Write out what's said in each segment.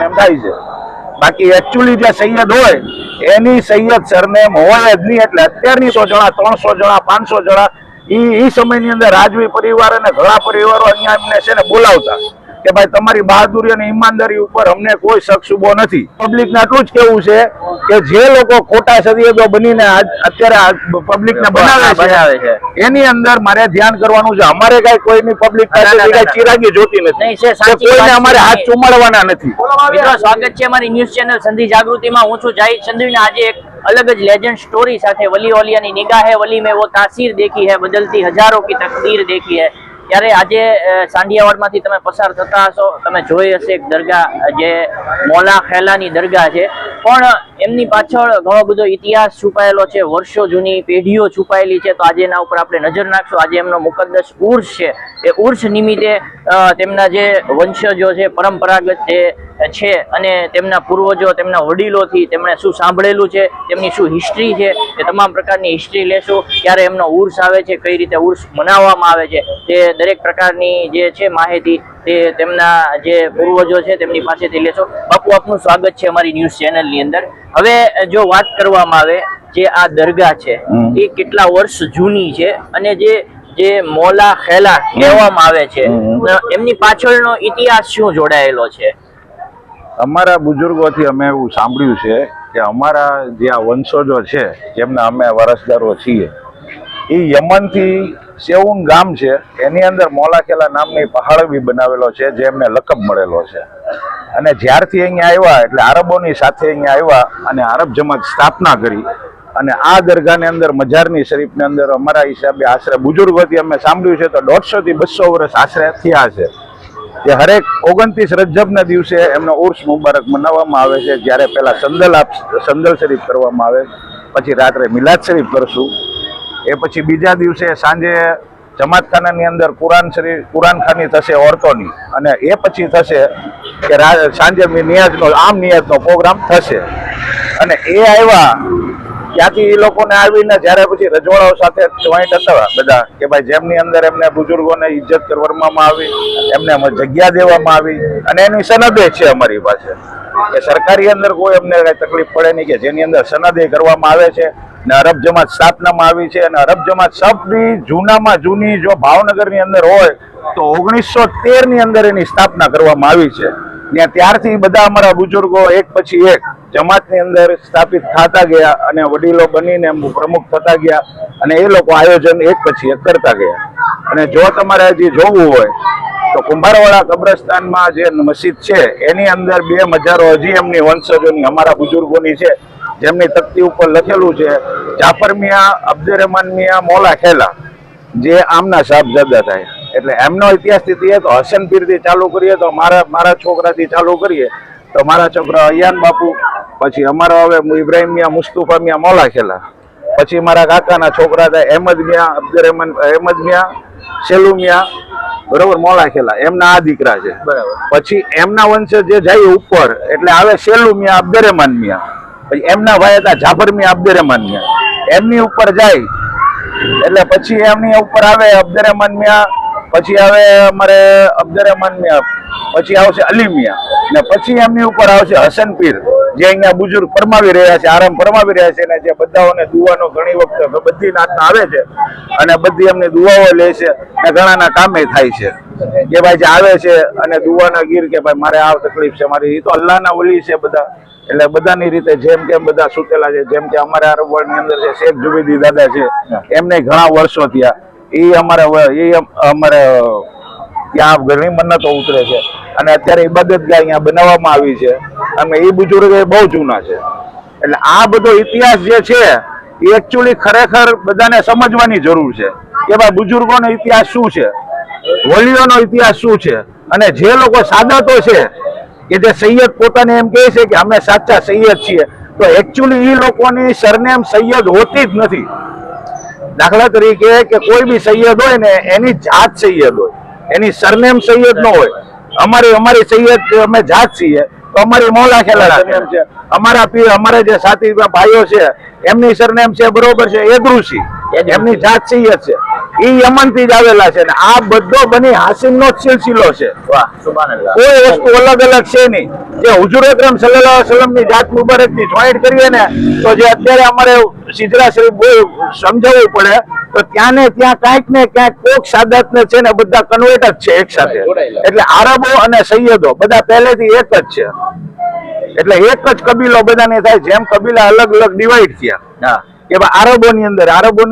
Surname થાય છે। બાકી એકચ્યુઅલી જે સૈયદ હોય એની સૈયદ સરનેમ હોય જ નહીં। એટલે અત્યારની 100 જણા 300 જણા 500 જણા એ સમયની અંદર રાજવી પરિવાર અને ઘણા પરિવારો અહીંયા એમને છે ને બોલાવતા કે ભાઈ તમારી બહાદુરી અને ઈમાનદારી ઉપર અમને કોઈ શક શુબો નથી। પબ્લિકને આટલું જ કેવું છે કે જે લોકો ખોટા સદીયદો બનીને અત્યારે પબ્લિકને બનાવે છે એની અંદર મારે ધ્યાન કરવાનું છે। અમારે કઈ કોઈની પબ્લિક પાસે કઈ ચિરાગી જોતી નથી, કોઈને અમારે હાથ ચુમાડવાના નથી। મિત્રો સ્વાગત છે અમારી ન્યૂઝ ચેનલ સંધિ જાગૃતિમાં। હું છું જાહિદ સંધવીને આજે એક अलग ज लेजेंड स्टोरी साथे वली औलिया की निगाह है वली में वो तासीर देखी है, बदलती हजारों की तकदीर देखी है। ત્યારે આજે સાંઢિયાવાડમાંથી તમે પસાર થતા હશો, તમે જોઈ હશે એક દરગાહ જે મોલા ખેલાની દરગાહ છે, પણ એમની પાછળ ઘણો બધો ઇતિહાસ છુપાયેલો છે, વર્ષો જૂની પેઢીઓ છુપાયેલી છે। તો આજે એના ઉપર આપણે નજર નાખશું। આજે એમનો મુકદ્દસ ઉર્સ છે, એ ઉર્સ નિમિત્તે તેમના જે વંશજો છે, પરંપરાગત જે છે અને તેમના પૂર્વજો તેમના વડીલોથી તેમણે શું સાંભળેલું છે, તેમની શું હિસ્ટ્રી છે, એ તમામ પ્રકારની હિસ્ટ્રી લેશું। ક્યારે એમનો ઉર્સ આવે છે, કઈ રીતે ઉર્સ મનાવવામાં આવે છે, તે દરેક પ્રકારની જે છે માહિતી તે તેમના જે પૂર્વજો છે તેમની પાસેથી લેશો। બાપુ, આપનું સ્વાગત છે અમારી ન્યૂઝ ચેનલની અંદર। હવે જો વાત કરવામાં આવે, જે આ દરગાહ છે એ કેટલા વર્ષ જૂની છે અને જે મોલા ખેલા કહેવામાં આવે છે એમની પાછળનો ઇતિહાસ શું જોડાયેલો છે? અમારા બુજુર્ગોથી અમે એવું સાંભળ્યું છે કે અમારા જે આ વંશજો છે જેમના અમે વારસદારો છીએ, એ યમનથી સેઉન ગામ છે એની અંદર મોલાખેલા નામની પહાડ બી બનાવેલો છે, જે એમને લકબ મળેલો છે। અને જ્યારથી અહીંયા આવ્યા એટલે આરબોની સાથે અહીંયા આવ્યા અને આરબ જમાત સ્થાપના કરી અને આ દરગાહની અંદર મજારની શરીફની અંદર અમારા હિસાબે આશરે બુજુર્ગોથી અમે સાંભળ્યું છે તો 150 થી 200 વર્ષ આશરે થયા છે। જે હરેક 29 રજબના દિવસે એમનો ઉર્સ મુબારક મનાવવામાં આવે છે। જ્યારે પહેલા સંદલ શરીફ કરવામાં આવે, પછી રાત્રે મિલાદ શરીફ કરશું, એ પછી બીજા દિવસે સાંજે જમાતખાનાની અંદર કુરાન ખાની થશે ઓરતોની, અને એ પછી થશે કે સાંજે નિયાઝનો પ્રોગ્રામ થશે। અને એ આવ્યા ત્યાંથી એ લોકોને આવીને જ્યારે પછી રજવાડાઓ સાથે જોઈન્ટ હતા બધા કે ભાઈ જેમની અંદર એમને બુજુર્ગોને ઇજ્જત કરવામાં આવી, એમને જગ્યા દેવામાં આવી, અને એની સનદે છે અમારી પાસે કે સરકારી અંદર કોઈ અમને કઈ તકલીફ પડે નહીં, કે જેની અંદર સનદે કરવામાં આવે છે ને અરબ જમાત સ્થાપનામાં આવી છે। અને અરબ જમાત સૌથી જૂનામાં જૂની જો ભાવનગરની અંદર હોય તો 1913 ની અંદર એની સ્થાપના કરવામાં આવી છે। ને ત્યારથી બધા અમારા બુજુર્ગો એક પછી એક જમાતની અંદર સ્થાપિત થતા ગયા અને વડીલો બનીને પ્રમુખ થતા ગયા, અને એ લોકો આયોજન એક પછી એક કરતા ગયા। અને જો તમારે હજી જોવું હોય તો કુંભારવાડા કબ્રસ્તાનમાં જે મસ્જિદ છે એની અંદર 2 મજારો હજી એમની વંશજોની અમારા બુજુર્ગોની છે, જેમની તકતી ઉપર લખેલું છે જાફર મિયા અબ્દુર્રહમાન મિયા મોલા ખેલા, જે આમના સાહેબજાદા થાય। એટલે એમનો ઇતિહાસથી કહીએ તો હસન પીરથી ચાલુ કરીએ તો મારા છોકરાથી ચાલુ કરીએ તો મારા છોકરા અયાન બાપુ, પછી અમારો હવે ઇબ્રાહિમ મિયા મુસ્તુફા મિયા મોલા ખેલા, પછી મારા કાકાના છોકરા થાય અહેમદ મિયા અબ્દુર્રહમાન અહેમદ મિયા સેલુ મિયા, બરોબર, મોલા ખેલા એમના આ દીકરા છે, બરાબર। પછી એમના વંશ જે જાય ઉપર એટલે આવે સેલુ મિયા અબ્દુર્રહમાન મિયા, પછી એમના ભાઈ હતા જાફર મિયા અબ્દુર્રહમાન મિયા, એમની ઉપર જાય એટલે પછી એમની ઉપર આવે અબ્દુર્રહમાન મિયા, પછી આવે અમારે અબ્દુર્રહમાન મિયા, પછી આવશે અલી મિયા, ને પછી એમની ઉપર આવશે હસન પીર, જે અહીંયા બુજુર્ગ ફરમાવી રહ્યા છે, આરામ ફરમાવી રહ્યા છે, અને જે બધાઓને દુવાનો ઘણી વખત બધી નાતના આવે છે અને બધી એમની દુઆઓ લે છે અને ઘણાના કામે થાય છે કે ભાઈ જે આવે છે અને દુવાના ગીર કે ભાઈ મારે આ તકલીફ છે મારી, એ તો અલ્લાહના વલી છે બધા। એટલે બધાની રીતે જેમ કે બધા સુતેલા છે, જેમ કે અમારે અરબવાડની અંદર છે શેખ જુબેદી દાદા છે, એમને ઘણા વર્ષો થયા, એ અમારે ત્યાં ઘણી મન્નતો ઉતરે છે અને અત્યારે ઇબાદતગાહ અહીંયા બનાવવામાં આવી છે, અને એ બુજુર્ગ બહુ જૂના છે। એટલે આ બધો ઇતિહાસ જે છે એ એકચ્યુઅલી ખરેખર બધાને સમજવાની જરૂર છે કે ભાઈ બુજુર્ગોનો ઇતિહાસ શું છે, વલીઓનો ઇતિહાસ શું છે, અને જે લોકો સાદતો છે કે જે સૈયદ પોતાને એમ કહે છે કે અમે સાચા સૈયદ છીએ, તો એકચ્યુઅલી એ લોકોની સરનેમ સૈયદ હોતી જ નથી। દાખલા તરીકે કે કોઈ બી સૈયદ હોય ને એની જાત સૈયદ હોય, એની સરનેમ સૈયદ ન હોય। અમારી સૈયદ અમે જાત છીએ તો અમારી મોલા ખેલા સરનેમ છે, અમારા જે સાથી ભાઈઓ છે એમની સરનેમ છે બરોબર છે એદરુસી, એમની જાત સૈયદ છે, એ યમન થી જ આવેલા છે ને આ બધો બની હાસિમ નો સિલસિલો છે. વાહ સુભાનઅલ્લાહ. કોઈ વસ્તુ અલગ અલગ છે નહીં. જે હુજુર અકરમ સલ્લલ્લાહુ અલૈહિ વસલ્લમ ની જાત મુબારક થી જોઈન્ટ કરીએ ને તો જે અત્યારે અમારે સિજરા શરીફ સમજાવવું પડે તો ત્યાં ને ત્યાં કાંઈક ને ક્યાંક કોક સાદાત ને છે ને બધા કન્વર્ટ જ છે એક સાથે. એટલે આરબો અને સૈયદો બધા પહેલેથી એક જ છે. એટલે એક જ કબીલો બધાને થાય. જેમ કબીલા અલગ અલગ ડિવાઈડ થયા કે આરબોની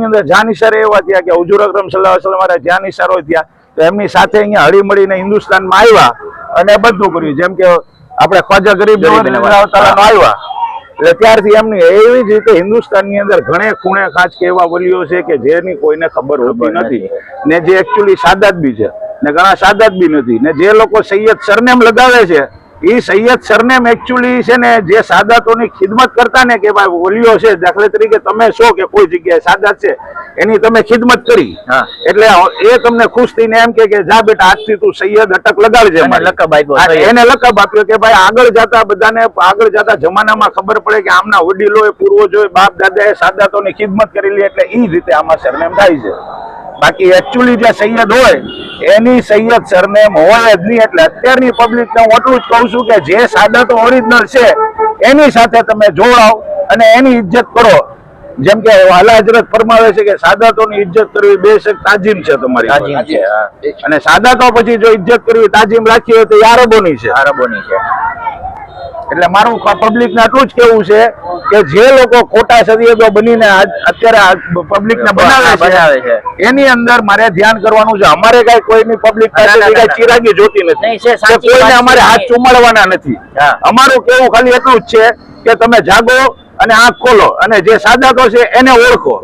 અંદર જાનિસાર એવા થયા કે હુજુર અકરમ સલ્લલ્લાહુ અલૈહિ વસલ્લમ જાનિસારો થયા તો એમની સાથે અહીંયા હળી મળીને હિન્દુસ્તાનમાં આવ્યા અને બધું કર્યું. જેમ કે આપણે ખ્વાજા ગરીબ નવાઝ આવ્યા એટલે ત્યારથી એમની એવી જ રીતે હિન્દુસ્તાનની અંદર ઘણે ખૂણે ખાંચ કે એવા વલીઓ છે કે જેની કોઈને ખબર હોતી નથી ને જે એકચ્યુઅલી સાદાત બી છે ને ઘણા સાદાત બી નથી ને જે લોકો સૈયદ સરનેમ લગાવે છે એ સૈયદ સરનેમ એકચ્યુઅલી છે ને જે સાદાતોની ખિદમત કરતા ને કે ભાઈ વલીઓ છે દાખલા તરીકે તમે છો કે કોઈ જગ્યાએ સાદાત છે એની તમે ખિદમત કરી એટલે એ તમને ખુશ થઈને એમ કે જા બેટા આજથી તું સૈયદ અટક લગાડજે. એને લકબ આપ્યો કે ભાઈ આગળ જતા બધાને આગળ જતા જમાનામાં ખબર પડે કે આમના વડીલોએ પૂર્વજોએ બાપ દાદાએ સાદાતોની ખિદમત કરેલી એટલે એ રીતે આમાં સરનેમ થાય છે. બાકી એકચ્યુઅલી જે સૈયદ હોય એની સૈયદ સરનેમ હોય જ નહીં. એટલે અત્યારની પબ્લિક ને હું એટલું જ કહું છું કે જે સાદાતો ઓરિજિનલ છે એની સાથે તમે જોડાઓ અને એની ઇજ્જત કરો. જેમ કે આલા હજરત ફરમાવે છે કે સાદાતોની ઇજ્જત કરવી બેશક તાજીમ છે તમારી અને સાદાતો પછી જો ઇજ્જત કરવી તાજીમ રાખી હોય તો આરબોની છે. એટલે મારું પબ્લિક ને આટલું જ કેવું છે કે જે લોકો ખોટા સૈયદો બનીને અત્યારે પબ્લિક ને બનાવે છે એની અંદર મારે ધ્યાન કરવાનું છે. અમારે કઈ કોઈની પબ્લિક પાસે ચિરાગી જોતી નથી, કોઈને અમારે હાથ ચુમાડવાના નથી. અમારું કેવું ખાલી એટલું જ છે કે તમે જાગો અને આંખ ખોલો અને જે સાદાતો છે એને ઓળખો.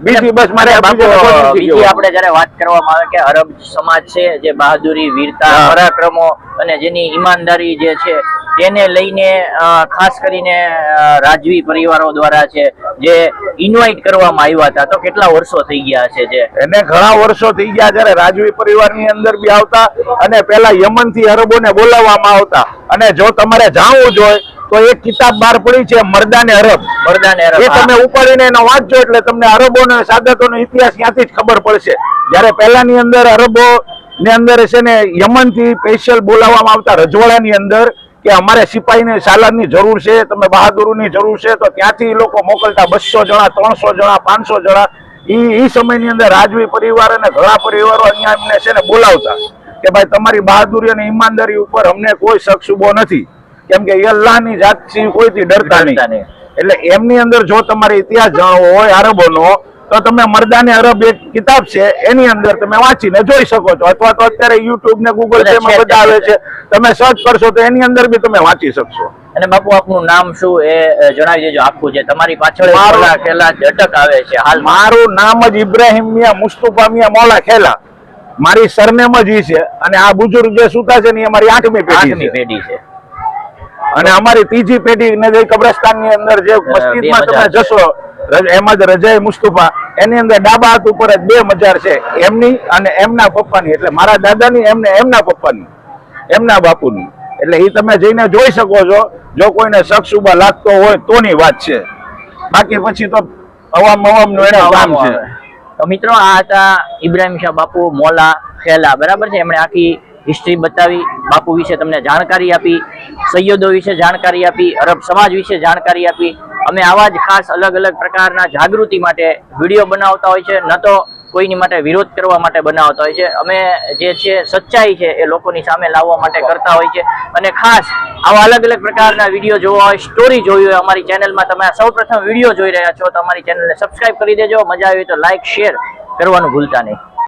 બીજી બસ મારે બીજી આપણે જયારે વાત કરવામાં આવે કે અરબ સમાજ છે જે બહાદુરી, વીરતા, પરાક્રમો અને જેની ઈમાનદારી જે છે તેને લઈને ખાસ કરીને રાજવી પરિવારો દ્વારા છે જે ઇન્વાઇટ કરવામાં આવ્યા હતા તો કેટલા વર્ષો થઈ ગયા છે જે એને ઘણા વર્ષો થઈ ગયા જયારે રાજવી પરિવારની અંદર બી આવતા અને પેલા યમન થી અરબોને બોલાવવામાં આવતા. અને જો તમારે જાણવું જોઈએ તો એક કિતાબ બહાર પડી છે મર્દાને અરબ. એ તમે ઉપાડીને એનો વાંચજો એટલે તમને અરબો ને સાદાતોનો ઇતિહાસ ત્યાંથી જ ખબર પડશે. જયારે પહેલાની અંદર અરબો ની અંદર છે ને યમન થી સ્પેશિયલ બોલાવવામાં આવતા રજવાડાની અંદર કે અમારે સિપાહીને સાલારની જરૂર છે, તમે બહાદુરની જરૂર છે તો ત્યાંથી લોકો મોકલતા 200 જણા, 300 જણા, 500 જણા. એ સમયની અંદર રાજવી પરિવાર અને ઘણા પરિવારો અહીંયા એમને છે ને બોલાવતા કે ભાઈ તમારી બહાદુરી અને ઈમાનદારી ઉપર અમને કોઈ શક શુબો નથી કેમ કે એ અલ્લાહની જાતથી કોઈથી ડરતા નહીં. એટલે એમની અંદર જો તમારે ઇતિહાસ જાણવો હોય અરબોનો તો તમે મર્દાને અરબ એક કિતાબ છે એની અંદર તમે વાંચીને જોઈ શકો છો અથવા તો અત્યારે યુટ્યુબ ને ગૂગલ પે માં બધા આવે છે તમે સર્ચ કરશો તો એની અંદર બી તમે વાંચી શકશો. અને બાપુ આપનું નામ શું એ જણાવી દેજો આખું છે. તમારી પાછળ મોલા ખેલા અટક આવે છે હાલ. મારું નામ જ ઇબ્રાહિમ મિયા મુસ્તફા મિયા મોલા ખેલા. મારી સરનેમ જ ઈ છે અને આ બુજુર્ગ જે સુતા છે ને એ અમારી 8મી પેઢી છે અને અમારી 3જી પેઢી ને જે કબ્રસ્તાન ની અંદર જે મસ્જિદમાં તમે જશો એમાં જ રજાઈ મુસ્તફા એની અંદર ડાબા હાથ ઉપર જ 2 મજાર છે એમની અને એમના પપ્પાની. એટલે મારા દાદાની એમને એમના પપ્પાની એમના બાપુની. એટલે એ તમે જઈને જોઈ શકો છો જો કોઈને શક શુબા લાગતો હોય તોની વાત છે. બાકી પછી તો અવામ નું એને કામ છે. તો મિત્રો આ હતા ઇબ્રાહિમ શાહ બાપુ મોલા ખેલા, બરાબર છે. એમણે આખી હિસ્ટ્રી બતાવી, બાપુ વિશે તમને જાણકારી આપી, સૈયદો વિશે જાણકારી આપી, અરબ સમાજ વિશે જાણકારી આપી. અમે આવા જ ખાસ અલગ અલગ પ્રકારના જાગૃતિ માટે વિડીયો બનાવતા હોય છે, ન તો કોઈની માટે વિરોધ કરવા માટે બનાવતા હોય છે. અમે જે છે સચ્ચાઈ છે એ લોકોની સામે લાવવા માટે કરતા હોય છે. અને ખાસ આવા અલગ અલગ પ્રકારના વિડીયો જોવા હોય, સ્ટોરી જોઈ હોય અમારી ચેનલમાં, તમે સૌ પ્રથમ વિડીયો જોઈ રહ્યા છો તો અમારી ચેનલને સબસ્ક્રાઇબ કરી દેજો. મજા આવી તો લાઇક શેર કરવાનું ભૂલતા નહીં.